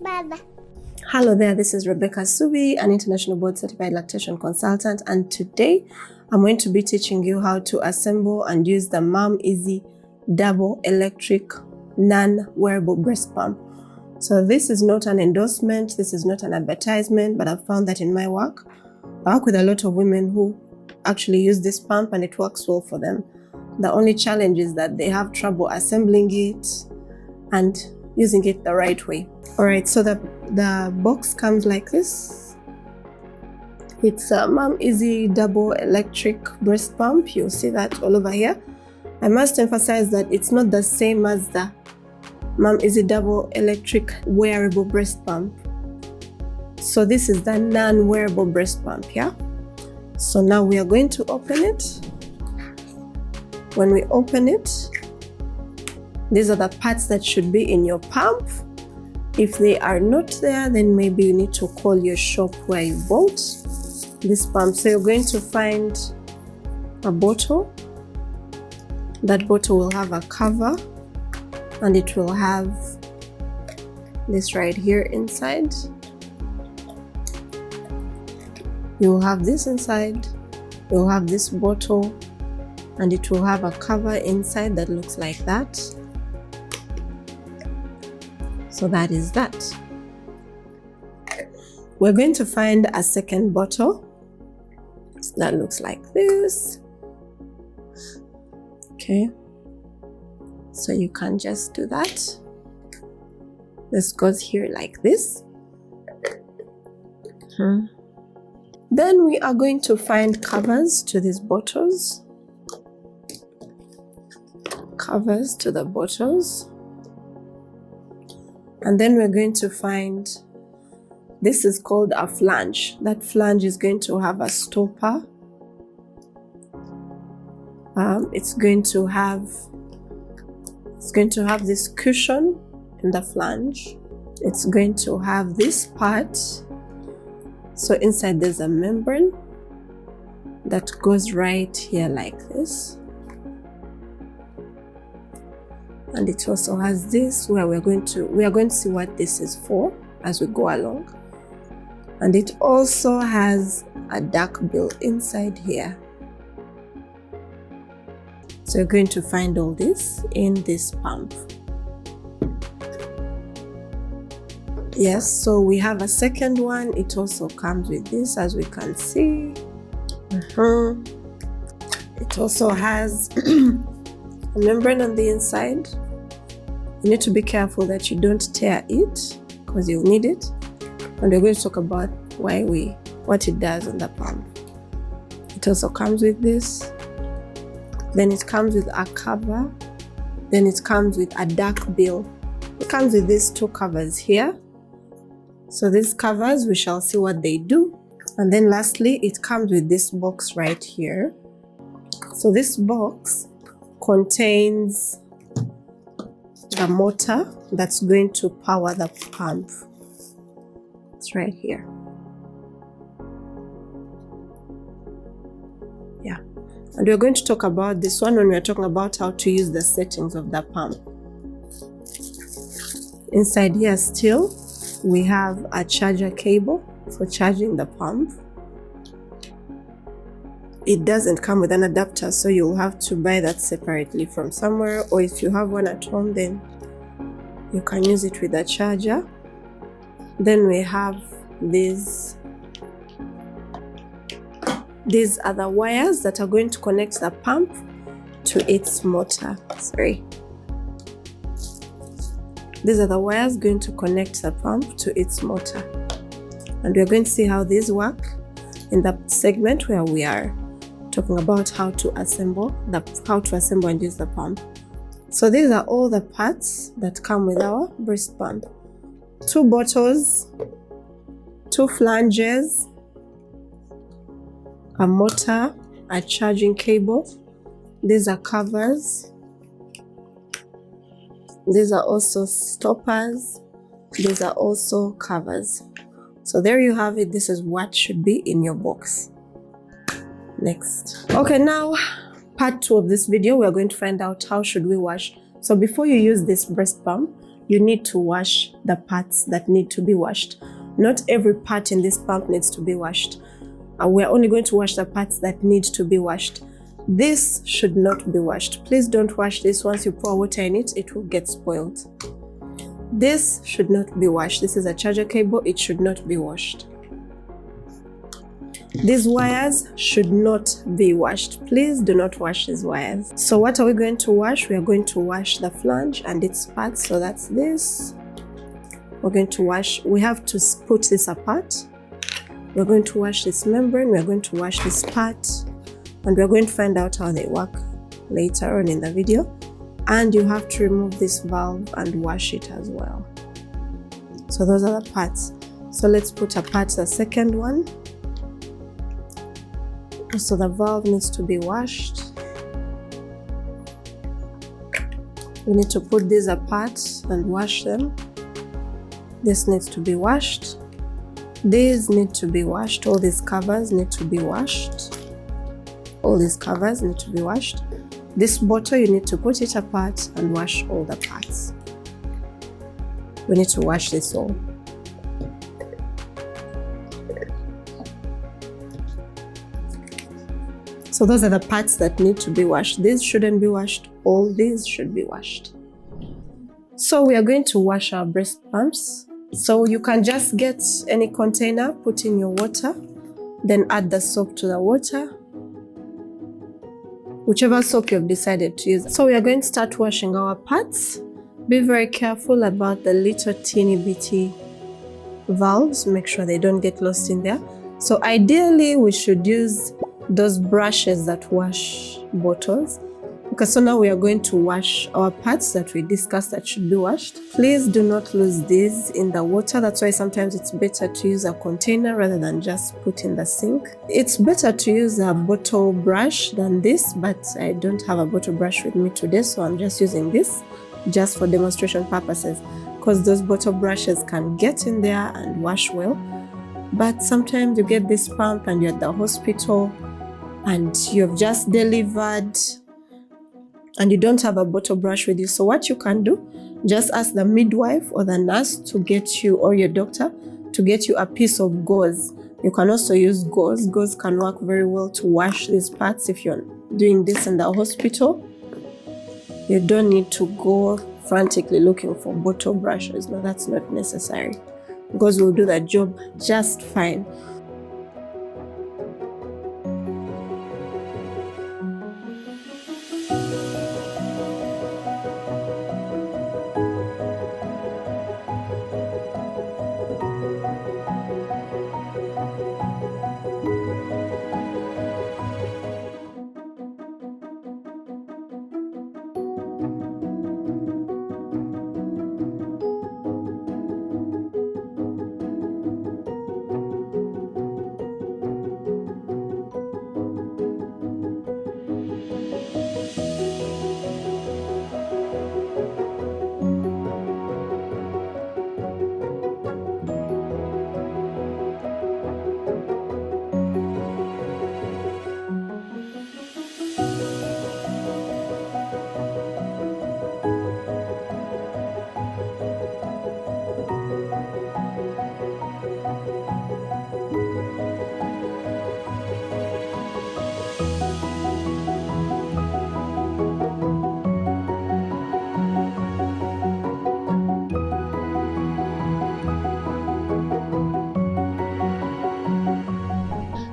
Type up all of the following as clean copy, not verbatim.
Baba. Hello there, this is Rebecca Subi, an international board certified lactation consultant, and today I'm going to be teaching you how to assemble and use the MomEasy double electric non-wearable breast pump. So this is not an endorsement, this is not an advertisement, but I've found that in my work, I work with a lot of women who actually use this pump and it works well for them. The only challenge is that they have trouble assembling it and using it the right way. Alright, so the box comes like this. It's a MomEasy double electric breast pump. You'll see that all over here. I must emphasize that it's not the same as the MomEasy double electric wearable breast pump. So this is the non-wearable breast pump, yeah? So now we are going to open it. When we open it, these are the parts that should be in your pump. If they are not there, then maybe you need to call your shop where you bought this pump. So you're going to find a bottle. That bottle will have a cover and it will have this right here inside. You will have this inside, you'll have this bottle, and it will have a cover inside that looks like that. So that is that. We're going to find a second bottle that looks like this. Okay, so you can just do that. This goes here like this. Then we are going to find covers to these bottles. Covers to the bottles. And then we're going to find, this is called a flange. That flange is going to have a stopper. It's going to have this cushion in the flange. It's going to have this part. So inside there's a membrane that goes right here like this. And it also has this where we are going to see what this is for as we go along. And it also has a duck bill inside here. So you're going to find all this in this pump. Yes, so we have a second one. It also comes with this, as we can see. It also has a membrane on the inside. You need to be careful that you don't tear it because you'll need it. And we're going to talk about what it does on the pump. It also comes with this. Then it comes with a cover. Then it comes with a duck bill. It comes with these two covers here. So these covers, we shall see what they do. And then lastly, it comes with this box right here. So this box contains the motor that's going to power the pump. It's right here. Yeah. And we're going to talk about this one when we're talking about how to use the settings of the pump. Inside here still, we have a charger cable for charging the pump. It doesn't come with an adapter, so you'll have to buy that separately from somewhere, or if you have one at home, then you can use it with a charger. Then we have these are the wires that are going to connect the pump to its motor. These are the wires going to connect the pump to its motor. And we're going to see how these work in the segment where we are talking about how to assemble and use the pump. So these are all the parts that come with our breast pump. 2 bottles, 2 flanges, a motor, a charging cable. These are covers. These are also stoppers. These are also covers. So there you have it. This is what should be in your box. Next. Okay, now part 2 of this video, we are going to find out how should we wash. So before you use this breast pump, you need to wash the parts that need to be washed. Not every part in this pump needs to be washed. We're only going to wash the parts that need to be washed. This should not be washed. Please don't wash this. Once you pour water in it, it will get spoiled. This should not be washed. This is a charger cable. It should not be washed. These wires should not be washed. Please do not wash these wires. So what are we going to wash? We are going to wash the flange and its parts. So that's this. We're going to wash. We have to put this apart. We're going to wash this membrane. We're going to wash this part. And we're going to find out how they work later on in the video. And you have to remove this valve and wash it as well. So those are the parts. So let's put apart the second one. So the valve needs to be washed. We need to put these apart and wash them. This needs to be washed. These need to be washed. All these covers need to be washed. All these covers need to be washed. This bottle, you need to put it apart and wash all the parts. We need to wash this all. So those are the parts that need to be washed. These shouldn't be washed. All these should be washed. So we are going to wash our breast pumps. So you can just get any container, put in your water, then add the soap to the water, whichever soap you've decided to use. So we are going to start washing our parts. Be very careful about the little teeny bitty valves. Make sure they don't get lost in there. So ideally we should use those brushes that wash bottles. Okay, so now we are going to wash our parts that we discussed that should be washed. Please do not lose these in the water. That's why sometimes it's better to use a container rather than just put in the sink. It's better to use a bottle brush than this, but I don't have a bottle brush with me today, so I'm just using this just for demonstration purposes, because those bottle brushes can get in there and wash well. But sometimes you get this pump and you're at the hospital and you've just delivered and you don't have a bottle brush with you. So what you can do, just ask the midwife or the nurse to get you, or your doctor, to get you a piece of gauze. You can also use gauze. Gauze can work very well to wash these parts if you're doing this in the hospital. You don't need to go frantically looking for bottle brushes. No, that's not necessary. Gauze will do the job just fine.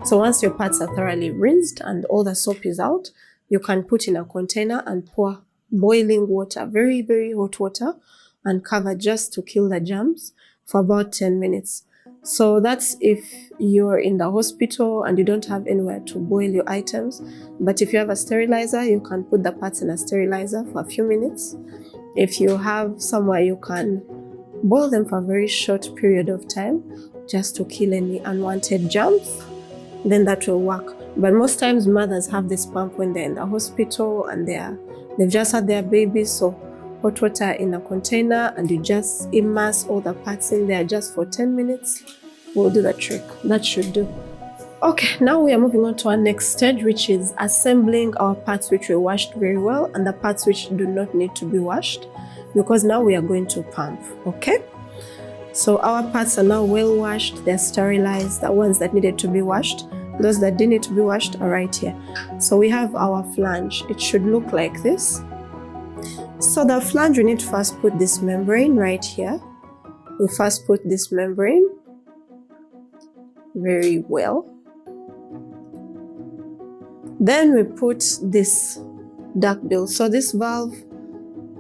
So once your parts are thoroughly rinsed and all the soap is out, you can put in a container and pour boiling water, very, very hot water, and cover just to kill the germs for about 10 minutes. So that's if you're in the hospital and you don't have anywhere to boil your items. But if you have a sterilizer, you can put the parts in a sterilizer for a few minutes. If you have somewhere you can boil them for a very short period of time, just to kill any unwanted germs, then that will work. But most times mothers have this pump when they're in the hospital and they've just had their baby, so hot water in a container and you just immerse all the parts in there just for 10 minutes will do the trick. That should do. Okay, now we are moving on to our next stage, which is assembling our parts which were washed very well and the parts which do not need to be washed. because now we are going to pump, okay? So our parts are now well washed, they're sterilized, the ones that needed to be washed. Those that didn't need to be washed are right here. So we have our flange. It should look like this. So the flange, we need to first put this membrane right here. We first put this membrane very well. Then we put this duckbill. So this valve,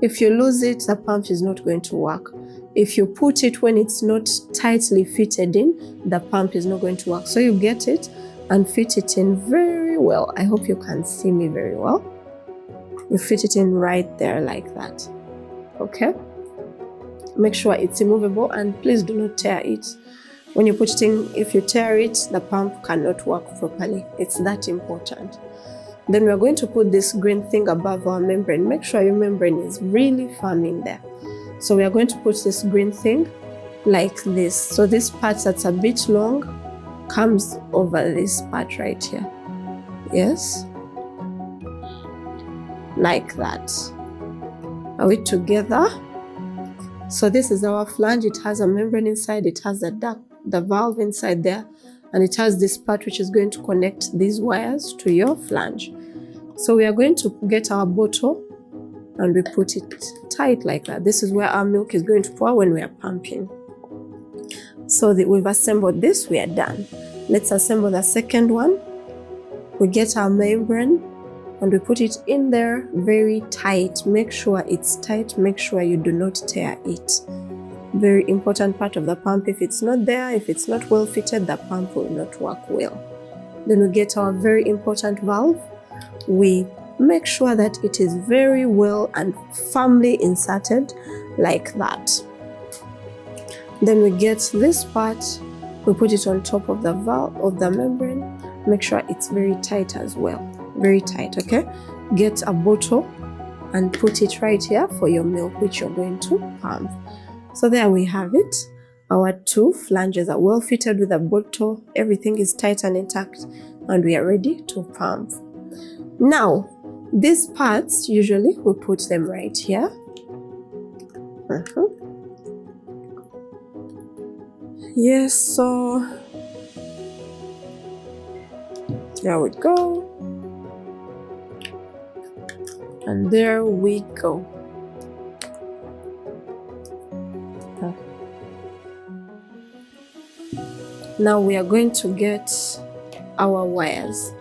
if you lose it, the pump is not going to work. If you put it when it's not tightly fitted in, the pump is not going to work. So you get it and fit it in very well. I hope you can see me very well. You fit it in right there like that, okay? Make sure it's immovable and please do not tear it. When you put it in, if you tear it, the pump cannot work properly. It's that important. Then we're going to put this green thing above our membrane. Make sure your membrane is really firm in there. So we are going to put this green thing like this. So this part that's a bit long comes over this part right here. Yes, like that. Are we together? So this is our flange. It has a membrane inside, it has the valve inside there, and it has this part which is going to connect these wires to your flange. So we are going to get our bottle and we put it tight like that. This is where our milk is going to pour when we are pumping. So that we've assembled this, we are done. Let's assemble the second one. We get our membrane and we put it in there very tight. Make sure it's tight, make sure you do not tear it. Very important part of the pump. If it's not there, if it's not well fitted, the pump will not work well. Then we get our very important valve. We make sure that it is very well and firmly inserted like that. Then we get this part, we put it on top of the valve of the membrane. Make sure it's very tight as well, very tight, okay? Get a bottle and put it right here for your milk which you're going to pump. So there we have it. Our two flanges are well fitted with a bottle. Everything is tight and intact and we are ready to pump. Now, these parts, usually we put them right here. Yes, so there we go. And there we go. Now we are going to get our wires.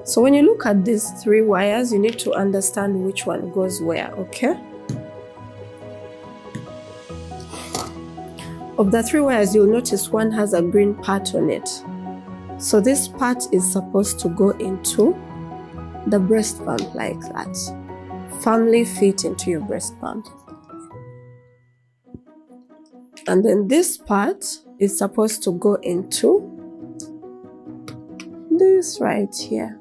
So when you look at these three wires, you need to understand which one goes where, okay? Of the three wires, you'll notice one has a green part on it. So this part is supposed to go into the breast pump like that. Firmly fit into your breast pump. And then this part is supposed to go into this right here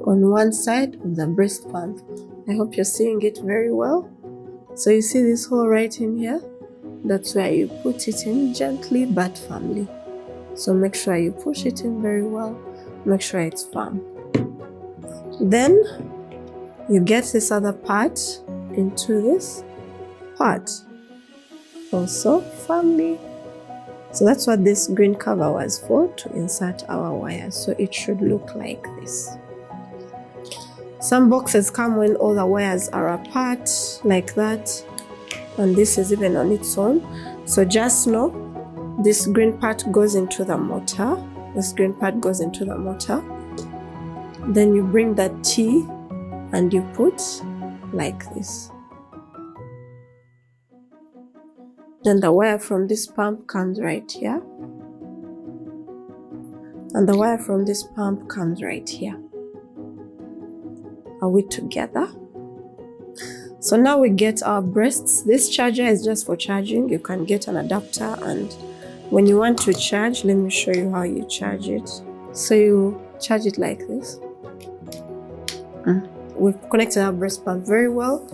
on one side of the breast pump. I hope you're seeing it very well. So you see this hole right in here? That's where you put it in gently but firmly. So make sure you push it in very well. Make sure it's firm. Then you get this other part into this part. Also firmly. So that's what this green cover was for, to insert our wires. So it should look like this. Some boxes come when all the wires are apart like that, and this is even on its own. So just know this green part goes into the motor. This green part goes into the motor. Then you bring that T and you put like this. Then the wire from this pump comes right here. And the wire from this pump comes right here. Are we together? So now we get our breasts. This charger is just for charging. You can get an adapter, and when you want to charge, let me show you how you charge it. So you charge it like this. We've connected our breast pump very well.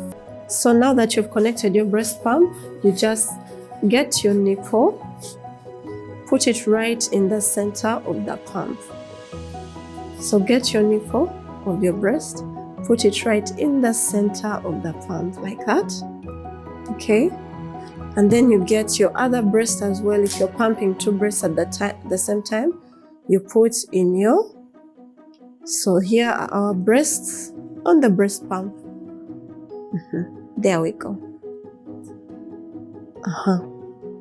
So now that you've connected your breast pump, you just get your nipple, put it right in the center of the pump. So get your nipple of your breast, put it right in the center of the pump like that. Okay, and then you get your other breast as well. If you're pumping 2 breasts at the same time, you put in your, so here are our breasts on the breast pump. There we go.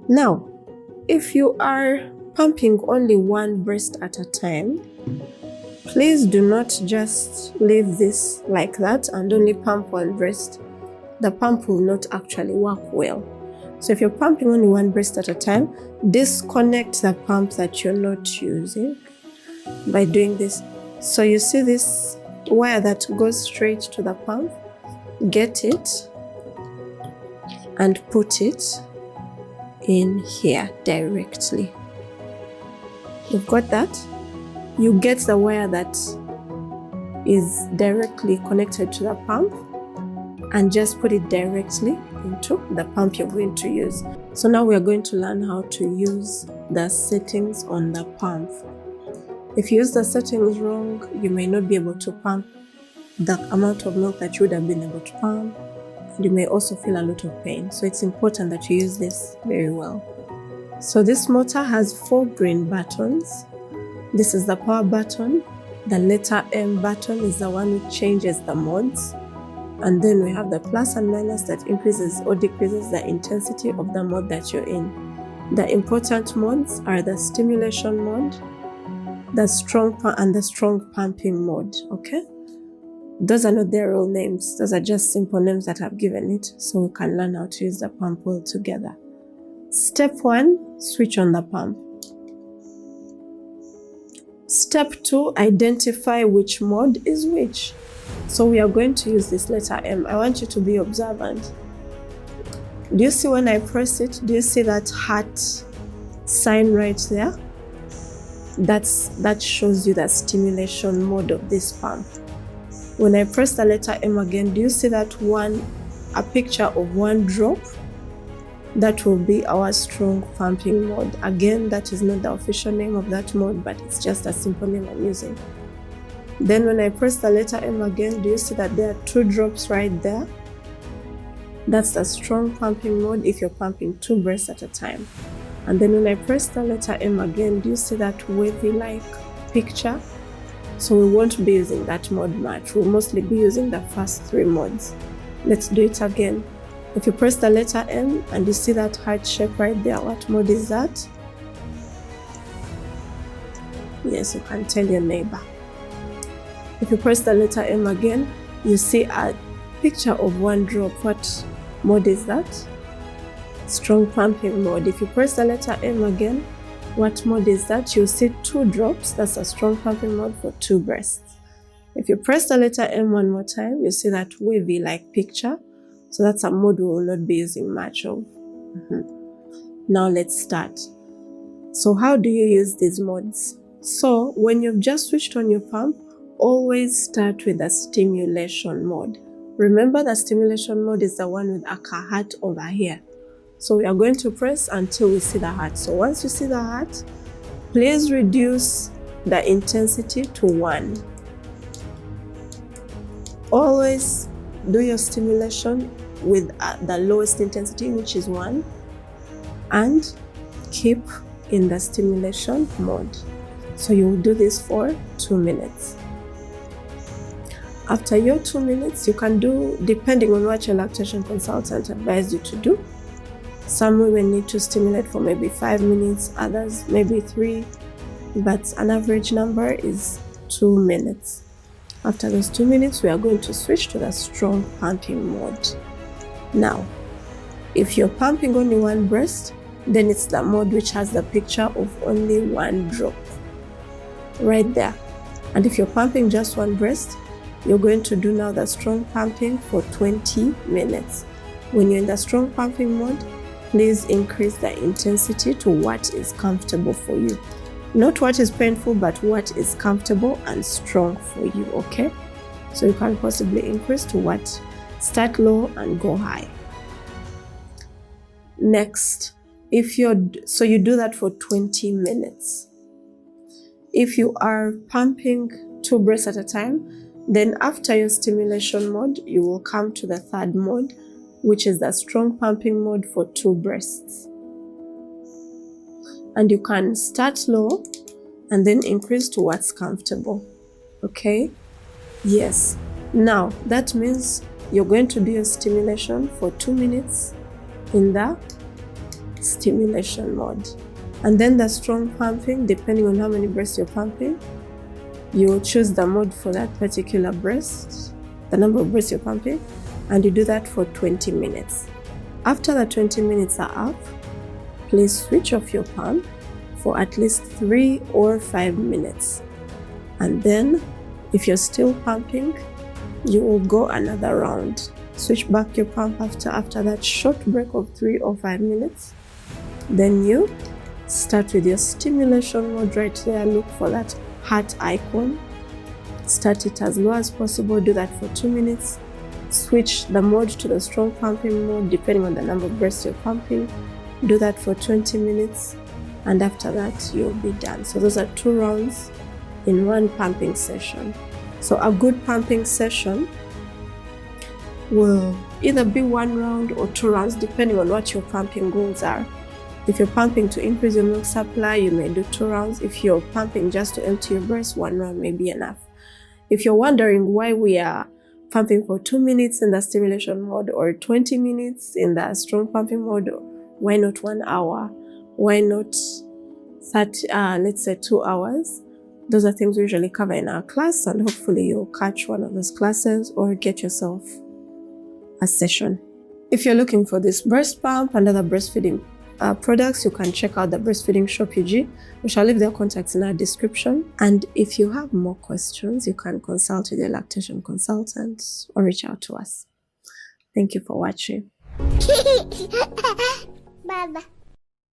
Now, if you are pumping only 1 breast at a time, please do not just leave this like that and only pump 1 breast. The pump will not actually work well. So if you're pumping only 1 breast at a time, disconnect the pump that you're not using by doing this. So you see this wire that goes straight to the pump? Get it and put it in here directly. You've got that? You get the wire that is directly connected to the pump and just put it directly into the pump you're going to use. So now we are going to learn how to use the settings on the pump. If you use the settings wrong, you may not be able to pump the amount of milk that you would have been able to pump, and you may also feel a lot of pain. So it's important that you use this very well. So this motor has 4 green buttons. This is the power button. The letter M button is the one which changes the modes. And then we have the plus and minus that increases or decreases the intensity of the mode that you're in. The important modes are the stimulation mode, the strong and the strong pumping mode, okay? Those are not their real names. Those are just simple names that I've given it so we can learn how to use the pump well together. Step 1, switch on the pump. Step 2, identify which mode is which. So we are going to use this letter M. I want you to be observant. Do you see when I press it? Do you see that heart sign right there? That shows you the stimulation mode of this pump. When I press the letter M again, do you see that a picture of 1 drop? That will be our strong pumping mode. Again, that is not the official name of that mode, but it's just a simple name I'm using. Then when I press the letter M again, do you see that there are 2 drops right there? That's the strong pumping mode if you're pumping 2 breaths at a time. And then when I press the letter M again, do you see that wavy-like picture? So we won't be using that mode much. We'll mostly be using the first 3 modes. Let's do it again. If you press the letter M and you see that heart shape right there, what mode is that? Yes, you can tell your neighbor. If you press the letter M again, you see a picture of 1 drop. What mode is that? Strong pumping mode. If you press the letter M again, what mode is that? You'll see 2 drops. That's a strong pumping mode for 2 breaths. If you press the letter M one more time, you see that wavy-like picture. So that's a mode we will not be using much of. Now let's start. So how do you use these modes? So when you've just switched on your pump, always start with the stimulation mode. Remember, the stimulation mode is the one with a heart over here. So we are going to press until we see the heart. So once you see the heart, please reduce the intensity to 1. Always do your stimulation with the lowest intensity, which is 1, and keep in the stimulation mode. So you will do this for 2 minutes. After your 2 minutes, you can do, depending on what your lactation consultant advised you to do. Some women need to stimulate for maybe 5 minutes, others maybe 3, but an average number is 2 minutes. After those 2 minutes, we are going to switch to the strong pumping mode. Now, if you're pumping only 1 breast, then it's the mode which has the picture of only 1 drop right there. And if you're pumping just 1 breast, you're going to do now the strong pumping for 20 minutes. When you're in the strong pumping mode, please increase the intensity to what is comfortable for you. Not what is painful, but what is comfortable and strong for you, okay? So you can possibly increase to what? Start low and go high. Next, so you do that for 20 minutes. If you are pumping 2 breaths at a time, Then after your stimulation mode, you will come to the third mode, which is the strong pumping mode for 2 breasts. And you can start low and then increase to what's comfortable. Okay? Yes. Now, that means you're going to do your stimulation for 2 minutes in the stimulation mode. And then the strong pumping, depending on how many breasts you're pumping, you choose the mode for that particular breast, the number of breasts you're pumping, and you do that for 20 minutes. After the 20 minutes are up, please switch off your pump for at least 3 or 5 minutes. And then, if you're still pumping, you will go another round. Switch back your pump after that short break of 3 or 5 minutes. Then you start with your stimulation mode right there. Look for that heart icon. Start it as low as possible. Do that for 2 minutes. Switch the mode to the strong pumping mode depending on the number of breaths you're pumping. Do that for 20 minutes, and after that you'll be done. So those are 2 rounds in 1 pumping session. So a good pumping session will either be 1 round or 2 rounds depending on what your pumping goals are. If you're pumping to increase your milk supply, you may do 2 rounds. If you're pumping just to empty your breast, 1 round may be enough. If you're wondering why we are pumping for 2 minutes in the stimulation mode or 20 minutes in the strong pumping mode, why not 1 hour? Why not 30, let's say 2 hours? Those are things we usually cover in our class, and hopefully you'll catch one of those classes or get yourself a session. If you're looking for this breast pump and other breastfeeding products, you can check out the Breastfeeding Shop UG. We shall leave their contacts in our description. And if you have more questions, you can consult with your lactation consultant or reach out to us. Thank you for watching. Bye-bye.